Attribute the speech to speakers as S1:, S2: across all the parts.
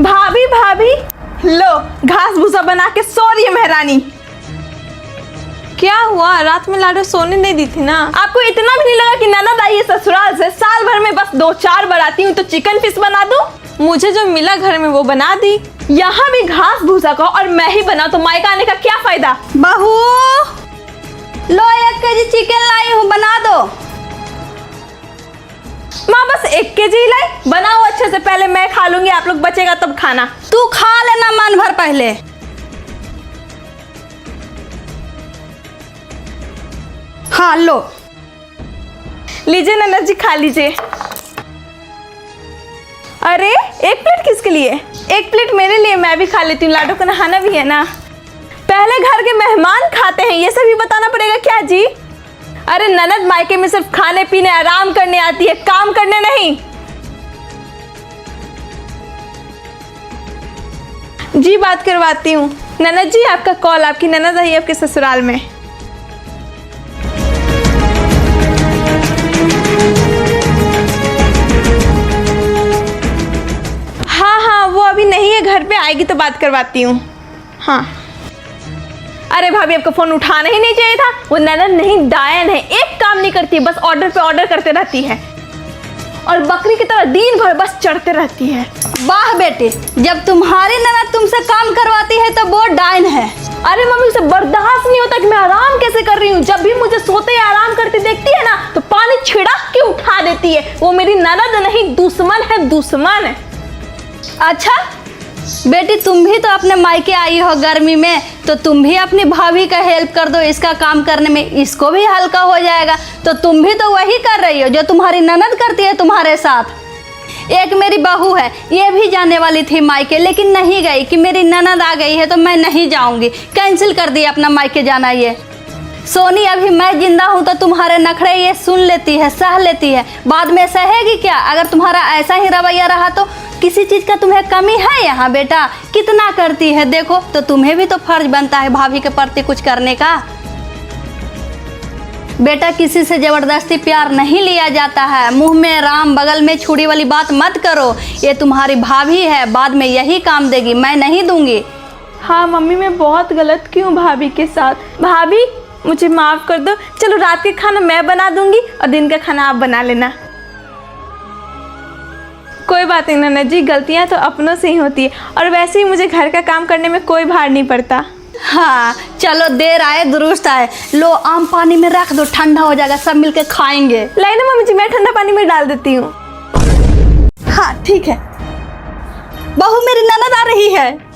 S1: भाभी भाभी, लो घास भूसा बना के सो रही है महारानी।
S2: क्या हुआ? रात में लाडो सोने नहीं दी थी ना।
S1: आपको इतना भी नहीं लगा कि ननद आई है ससुराल से? साल भर में बस 2-4 बार आती हूँ तो चिकन फिश बना दूं?
S2: मुझे जो मिला घर में वो बना दी।
S1: यहाँ भी घास भूसा का और मैं ही बना तो मायका आने का क्या फायदा?
S3: बहू लो 1 केजी चिकन लाई हूँ, बना दो।
S1: माँ बस 1 केजी लाई, बनाओ अच्छे से, पहले मैं खा लूंगी, आप लोग बचेगा तब खाना।
S3: तू खा लेना मन भर पहले। हाँ लो,
S1: लीजिए ननद जी खा लीजिए। अरे 1 प्लेट किसके लिए? 1 प्लेट मेरे लिए, मैं भी खा लेती हूँ, लाडो को नहाना भी है ना। पहले घर के मेहमान खाते हैं, ये सभी बताना पड़ेगा क्या जी? अरे ननद मायके में सिर्फ खाने पीने आराम करने आती है, काम करने नहीं। जी बात करवाती हूँ। ननद जी आपका कॉल, आपकी ननद आई आपके ससुराल में। हाँ वो अभी नहीं है घर पे, आएगी तो बात करवाती हूँ। हाँ अरे भाभी आपका फोन उठाना ही नहीं चाहिए था। वो ननद नहीं डायन है, एक काम नहीं करती, बस ऑर्डर पे ऑर्डर करते रहती है और बकरी की तरह दिन भर बस चढ़ते रहती है।
S3: वाह बेटे, जब तुम्हारी ननद तुमसे काम करवाती है तो वो डायन है।
S1: अरे मम्मी उसे बर्दाश्त नहीं होता कि मैं आराम कैसे कर रही हूँ। जब भी मुझे सोते या आराम करते देखती है ना तो पानी छिड़क के उठा देती है। वो मेरी ननद नहीं, दुश्मन है, दुश्मन है।
S3: अच्छा बेटी, तुम भी तो अपने मायके आई हो गर्मी में, तो तुम भी अपनी भाभी का हेल्प कर दो इसका काम करने में, इसको भी हल्का हो जाएगा। तो तुम भी तो वही कर रही हो जो तुम्हारी ननद करती है तुम्हारे साथ। एक मेरी बहू है, ये भी जाने वाली थी मायके लेकिन नहीं गई कि मेरी ननद आ गई है तो मैं नहीं जाऊंगी, कैंसिल कर दिया अपना मायके जाना। ये सोनी, अभी मैं जिंदा हूँ तो तुम्हारे नखरे ये सुन लेती है, सह लेती है, बाद में सहेगी क्या? अगर तुम्हारा ऐसा ही रवैया रहा तो किसी चीज का तुम्हें कमी है यहाँ बेटा? कितना करती है देखो, तो तुम्हें भी तो फर्ज बनता है भाभी के प्रति कुछ करने का। बेटा किसी से जबरदस्ती प्यार नहीं लिया जाता है, मुंह में राम बगल में छुरी वाली बात मत करो। ये तुम्हारी भाभी है, बाद में यही काम देगी, मैं नहीं दूंगी।
S1: हाँ मम्मी मैं बहुत गलत की हूँ भाभी के साथ। भाभी मुझे माफ कर दो, चलो रात के खाना मैं बना दूंगी और दिन का खाना आप बना लेना। कोई बात नहीं ननद जी, गलतियाँ तो अपनों से ही होती है और वैसे ही मुझे घर का काम करने में कोई भार नहीं पड़ता।
S3: हाँ चलो, देर आए दुरुस्त आए। लो आम पानी में रख दो, ठंडा हो जाएगा, सब मिलके खाएंगे।
S1: लाई ना मम्मी जी, मैं ठंडा पानी में डाल देती हूँ।
S3: हाँ ठीक है। बहू मेरी ननद आ रही है।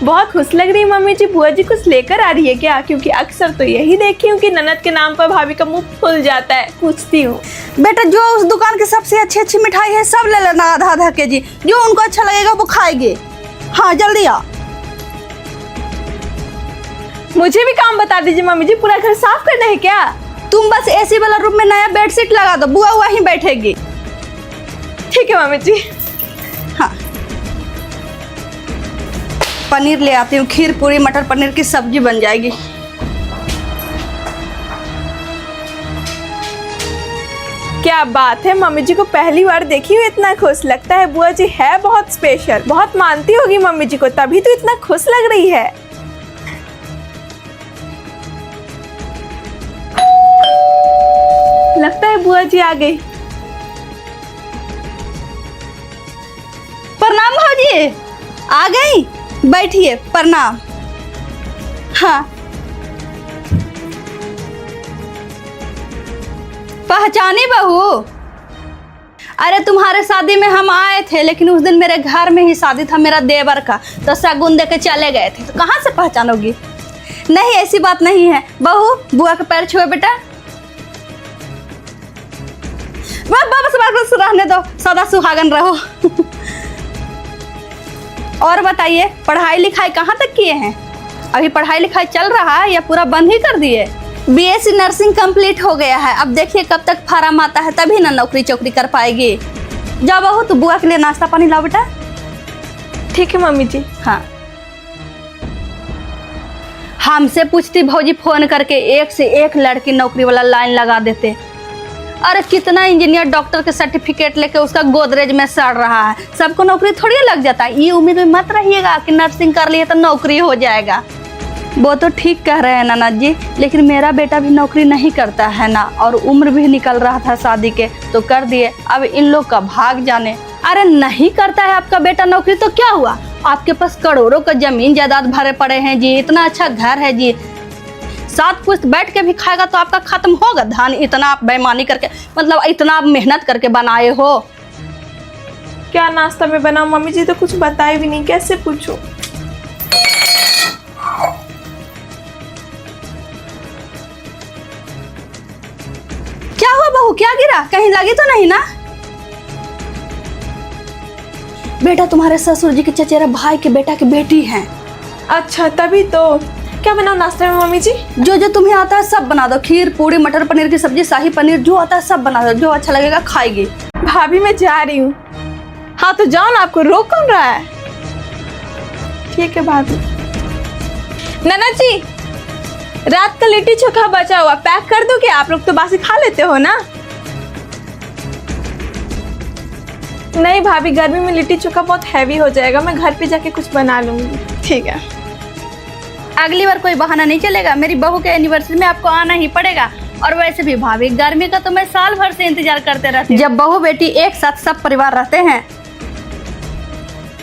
S1: बहुत खुश लग रही है मम्मी जी। बुआ जी कुछ लेकर आ रही है क्या? क्योंकि अक्सर तो यही देखी हूँ कि ननद के नाम पर भाभी का मुंह फूल जाता है। पूछती हूँ
S3: बेटा, जो उस दुकान की सबसे अच्छी अच्छी मिठाई है सब ले लेना, आधा केजी, जो उनको अच्छा लगेगा वो खाएंगे। हाँ जल्दी आ।
S1: मुझे भी काम बता दीजिए मम्मी जी, पूरा घर साफ करना है क्या?
S3: तुम बस एसी वाला रूम में नया बेडशीट लगा दो, बुआ वहीं बैठेगी।
S1: ठीक है मम्मी जी।
S3: हाँ पनीर ले आती हूँ, खीर पूरी मटर पनीर की सब्जी बन जाएगी।
S1: क्या बात है, मम्मी जी को पहली बार देखी हूँ इतना खुश। लगता है बुआ जी है बहुत स्पेशल, बहुत मानती होगी मम्मी जी को, तभी तो इतना खुश लग रही है। लगता है बुआ जी आ गई।
S3: प्रणाम भाजी, आ गई, बैठिए, प्रणाम। हाँ पहचानी बहू? अरे तुम्हारे शादी में हम आए थे, लेकिन उस दिन मेरे घर में ही शादी था मेरा देवर का, तो शगुन दे के चले गए थे, तो कहाँ से पहचानोगी? नहीं ऐसी बात नहीं है बहू, बुआ के पैर छुए बेटा। बस रहने दो, सदा सुहागन रहो। और बताइए, पढ़ाई लिखाई कहाँ तक किए हैं? अभी पढ़ाई लिखाई चल रहा है या पूरा बंद ही कर दिए? बीएससी नर्सिंग कंप्लीट हो गया है, अब देखिए कब तक फार्म आता है, तभी ना नौकरी चौकरी कर पाएगी। जाओ बहू, तो बुआ के लिए नाश्ता पानी लाओ बेटा।
S1: ठीक है मम्मी जी।
S3: हाँ हमसे पूछती भौजी फोन करके, एक से एक लड़की नौकरी वाला लाइन लगा देते। अरे कितना इंजीनियर डॉक्टर के सर्टिफिकेट लेके उसका गोदरेज में सड़ रहा है। सबको नौकरी थोड़ी लग जाता है। ये उम्मीद में मत रहिएगा कि नर्सिंग कर लिए तो नौकरी हो जाएगा। वो तो ठीक कह रहे हैं ननद जी, लेकिन मेरा बेटा भी नौकरी नहीं करता है ना, और उम्र भी निकल रहा था शादी के, तो कर दिए। अब इन लोग का भाग जाने। अरे नहीं करता है आपका बेटा नौकरी तो क्या हुआ, आपके पास करोड़ों का जमीन जायदाद भरे पड़े हैं जी, इतना अच्छा घर है जी, 7 पुश्त बैठ के भी खाएगा तो आपका खत्म होगा धान। इतना आप बेईमानी करके, मतलब इतना आप मेहनत करके बनाए हो।
S1: क्या नाश्ता में बनाऊं मम्मी जी, तो कुछ बताए भी नहीं, कैसे पूछूं।
S3: क्या हुआ बहू, क्या गिरा, कहीं लगी तो नहीं ना? बेटा तुम्हारे ससुर जी के चचेरा भाई के बेटा की बेटी है।
S1: अच्छा तभी तो। क्या बनाऊं नाश्ते में मम्मी जी?
S3: जो जो तुम्हें आता है सब बना दो, खीर पूरी मटर पनीर की सब्जी शाही पनीर, जो आता है सब बना दो, जो अच्छा लगेगा खाएगी।
S1: भाभी मैं जा रही हूँ। हाँ तो जाओ ना, आपको रोक कौन रहा है। ठीक है भाभी। ननद जी, रात का लिट्टी चोखा बचा हुआ पैक कर दो क्या? आप लोग तो बासी खा लेते हो ना। नहीं भाभी, गर्मी में लिट्टी चोखा बहुत हैवी हो जाएगा, मैं घर पे जाके कुछ बना लूंगी। ठीक है।
S3: अगली बार कोई बहाना नहीं चलेगा, मेरी बहू के एनिवर्सरी में आपको आना ही पड़ेगा। और वैसे भी भाभी, गर्मी का तो मैं साल भर से इंतजार करते रहती हूँ, जब बहू बेटी एक साथ सब परिवार रहते हैं।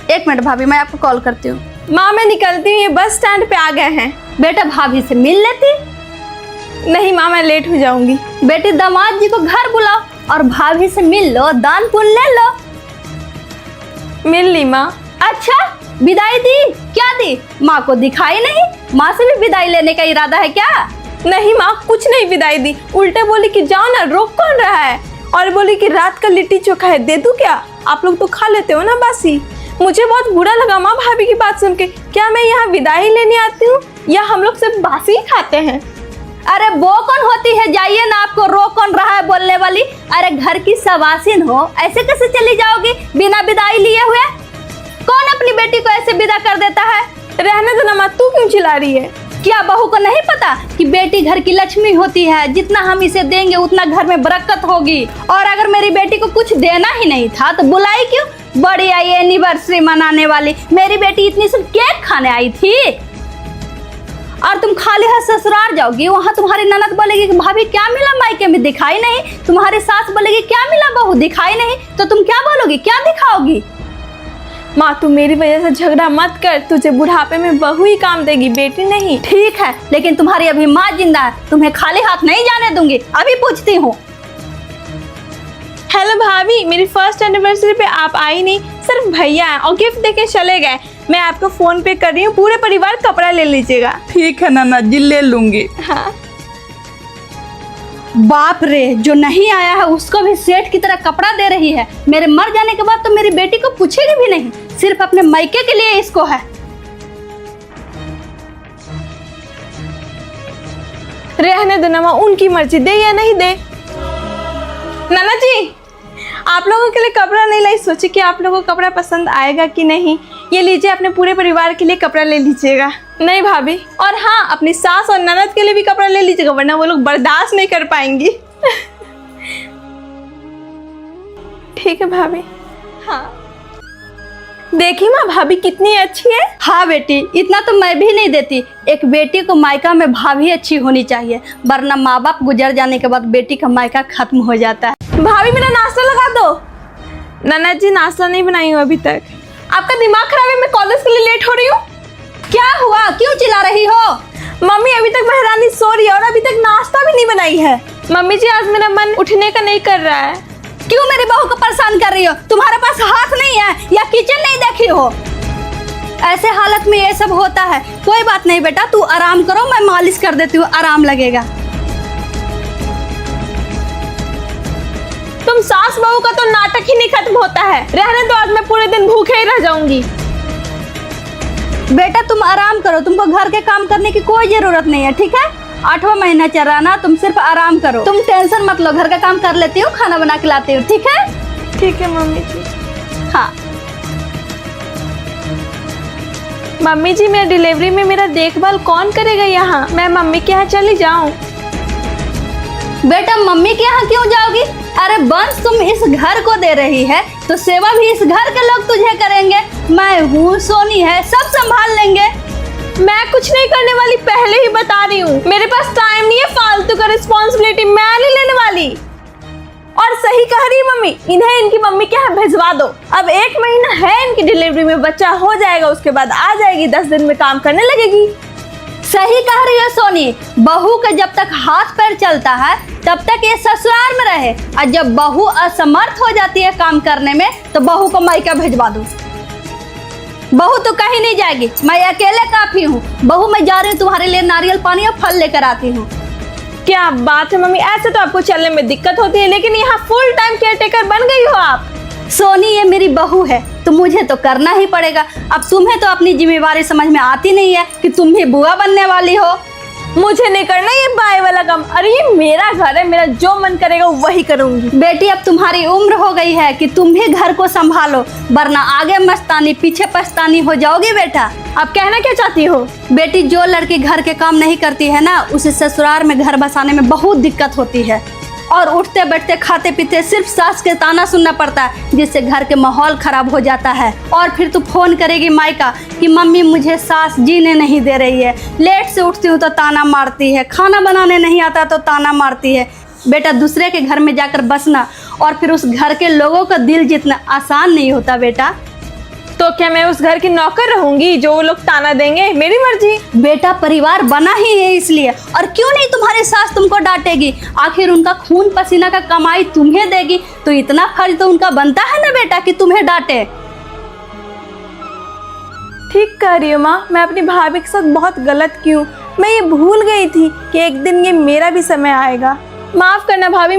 S3: 1 मिनट भाभी, मैं आपको कॉल करती हूँ।
S1: माँ मैं निकलती हूँ, ये बस स्टैंड पे आ गए हैं।
S3: बेटा भाभी से मिल लेती।
S1: नहीं माँ, मैं लेट हो जाऊंगी।
S3: बेटी दामाद जी को घर बुलाओ और भाभी से मिल लो, दान पुण्य ले लो।
S1: मिल ली माँ।
S3: अच्छा, विदाई दी? क्या दी? माँ को दिखाई नहीं? माँ से भी विदाई लेने का इरादा है क्या?
S1: नहीं माँ, कुछ नहीं विदाई दी, उल्टे बोली कि जाओ ना, रोक कौन रहा है। और बोली कि रात का लिट्टी चोखा है, दे दूं क्या? आप लोग तो खा लेते हो ना बासी। मुझे बहुत बुरा लगा माँ भाभी की बात सुन के। क्या मैं यहाँ विदाई लेने आती हूँ या हम लोग सिर्फ बासी ही खाते हैं?
S3: अरे वो कौन होती है, जाइए ना, आपको रोक कौन रहा है बोलने वाली? अरे घर की सवासिन हो, ऐसे कैसे चली जाओगी बिना विदाई लिए हुए? कौन अपनी बेटी को ऐसे विदा कर देता है?
S1: रहने दो ना माँ, तू क्यों चिल्ला रही है?
S3: क्या बहू को नहीं पता कि बेटी घर की लक्ष्मी होती है, जितना हम इसे देंगे उतना घर में बरकत होगी। और अगर मेरी बेटी को कुछ देना ही नहीं था तो बुलाई क्यों? बड़ी आई एनिवर्सरी मनाने वाली, मेरी बेटी इतनी सब केक खाने आई थी। और तुम खाली हाथ ससुराल जाओगी, वहाँ तुम्हारी ननद बोलेगी कि भाभी क्या मिला मायके में, दिखाई नहीं। तुम्हारी सास बोलेगी क्या मिला बहू, दिखाई नहीं। तो तुम क्या बोलोगी, क्या दिखाओगी?
S1: माँ तू मेरी वजह से झगड़ा मत कर, तुझे बुढ़ापे में बहू ही काम देगी, बेटी नहीं।
S3: ठीक है, लेकिन तुम्हारी अभी माँ जिंदा है, तुम्हें खाली हाथ नहीं जाने दूंगी। अभी पूछती हूँ।
S1: हेलो भाभी, मेरी फर्स्ट एनिवर्सरी पे आप आई नहीं, सिर्फ भैया हैं और गिफ्ट देके चले गए। मैं आपको फोन पे कर रही हूँ, पूरे परिवार कपड़ा ले लीजिएगा।
S4: ठीक है नाना जी, ले लूंगी।
S1: हाँ।
S3: बाप रे, जो नहीं आया है उसको भी सेठ की तरह कपड़ा दे रही है। मेरे मर जाने के बाद तो मेरी बेटी को पूछेगी भी नहीं, सिर्फ अपने मायके के लिए इसको है।
S1: रहने दो ना माँ, उनकी मर्जी, दे या नहीं दे। नाना जी, आप लोगों के लिए कपड़ा नहीं लाई, सोची कि आप लोगों को कपड़ा पसंद आएगा कि नहीं। ये लीजिए, अपने पूरे परिवार के लिए कपड़ा ले लीजिएगा। नहीं भाभी, और हाँ, अपनी सास और ननद के लिए भी कपड़ा ले लीजिएगा, वरना वो लोग बर्दाश्त नहीं कर पाएंगी। ठीक है भाभी। हाँ देखी माँ, भाभी कितनी अच्छी है।
S3: हाँ बेटी, इतना तो मैं भी नहीं देती। एक बेटी को मायका में भाभी अच्छी होनी चाहिए, वरना माँ बाप गुजर जाने के बाद बेटी का मायका खत्म हो जाता है।
S1: भाभी मेरा नाश्ता लगा दो। ननद जी नाश्ता नहीं बनाई हूँ अभी तक। आपका दिमाग खराब है, मैं कॉलेज के लिए लेट हो रही हूँ।
S3: क्या हुआ, क्यों चिल्ला रही हो?
S1: मम्मी अभी तक महारानी सो रही है और अभी तक नाश्ता भी नहीं बनाई है। मम्मी जी आज मेरा मन उठने का नहीं कर रहा है।
S3: क्यों मेरी बहू को परेशान कर रही हो? तुम्हारे पास हाथ नहीं है या किचन नहीं देखी हो? ऐसे हालत में ये सब होता है। कोई बात नहीं बेटा, तू आराम करो, मैं मालिश कर देती हूँ, आराम लगेगा।
S1: तुम सास बहू का तो नाटक ही नहीं खत्म होता है। रहने दो, आज मैं पूरे दिन भूखे ही रह जाऊंगी।
S3: बेटा तुम आराम करो, तुमको घर के काम करने की कोई जरूरत नहीं है, ठीक है? 8वां महीना चल रहा ना, तुम सिर्फ आराम करो। तुम टेंशन मत लो, घर का काम कर लेती हूँ, खाना बना के लाती हूँ, ठीक है?
S1: ठीक है मम्मी जी।
S3: हाँ
S1: मम्मी जी, मेरा डिलीवरी में मेरा देखभाल कौन करेगा यहाँ? मैं मम्मी के यहाँ चली जाऊँ?
S3: बेटा मम्मी के यहाँ क्यों जाओगी? अरे वंश तुम इस घर को दे रही है तो सेवा भी इस घर के लोग तुझे करेंगे। मैं हूँ, सोनी है, सब संभाल लेंगे।
S1: मैं कुछ नहीं करने वाली, पहले ही बता रही हूँ। मेरे पास टाइम नहीं है फालतू का रिस्पॉन्सिबिलिटी मैं नहीं लेने वाली। और सही कह रही है मम्मी, इन्हें इनकी मम्मी के यहाँ भिजवा दो। अब 1 महीना है इनकी डिलीवरी में, बच्चा हो जाएगा, उसके बाद आ जाएगी, 10 दिन में काम करने लगेगी।
S3: सही कह रही है सोनी, बहू का जब तक हाथ पैर चलता है तब तक ये ससुराल में रहे, और जब बहू असमर्थ हो जाती है काम करने में तो बहू को मायका भिजवा दो। बहू तो कहीं नहीं जाएगी, मैं अकेले काफी हूँ। बहू मैं जा रही हूँ, तुम्हारे लिए नारियल पानी और फल लेकर आती हूँ।
S1: क्या बात है मम्मी, ऐसे तो आपको चलने में दिक्कत होती है, लेकिन यहाँ फुल टाइम केयरटेकर बन गई हो आप।
S3: सोनी ये मेरी बहू है तो मुझे तो करना ही पड़ेगा। अब तुम्हें तो अपनी जिम्मेवारी समझ में आती नहीं है कि तुम भी बुआ बनने वाली हो।
S1: मुझे नहीं करना ये बाय वाला काम। अरे ये मेरा घर है, मेरा जो मन करेगा वही करूंगी।
S3: बेटी अब तुम्हारी उम्र हो गई है कि तुम भी घर को संभालो, वरना आगे मस्तानी पीछे पछतानी हो जाओगी बेटा।
S1: आप कहना क्या चाहती हो?
S3: बेटी जो लड़की घर के काम नहीं करती है ना, उसे ससुराल में घर बसाने में बहुत दिक्कत होती है, और उठते बैठते खाते पीते सिर्फ सास के ताना सुनना पड़ता है, जिससे घर के माहौल खराब हो जाता है। और फिर तू फोन करेगी मायका कि मम्मी मुझे सास जीने नहीं दे रही है, लेट से उठती हूँ तो ताना मारती है, खाना बनाने नहीं आता तो ताना मारती है। बेटा दूसरे के घर में जाकर बसना और फिर उस घर के लोगों का दिल जीतना आसान नहीं होता बेटा।
S1: तो क्या मैं उस घर की नौकर रहूंगी जो वो लोग ताना देंगे? मेरी मर्जी।
S3: बेटा परिवार बना ही है इसलिए, और क्यों नहीं तुम्हारी सास तुमको डांटेगी? आखिर उनका खून पसीना का कमाई तुम्हें देगी, तो इतना फर्ज तो उनका बनता है ना बेटा कि तुम्हें डांटे।
S1: ठीक कह रही हो माँ, मैं अपनी भाभी के साथ बहुत गलत की हूँ। मैं ये भूल गई थी कि एक दिन ये मेरा भी समय आएगा। माफ करना भाभी,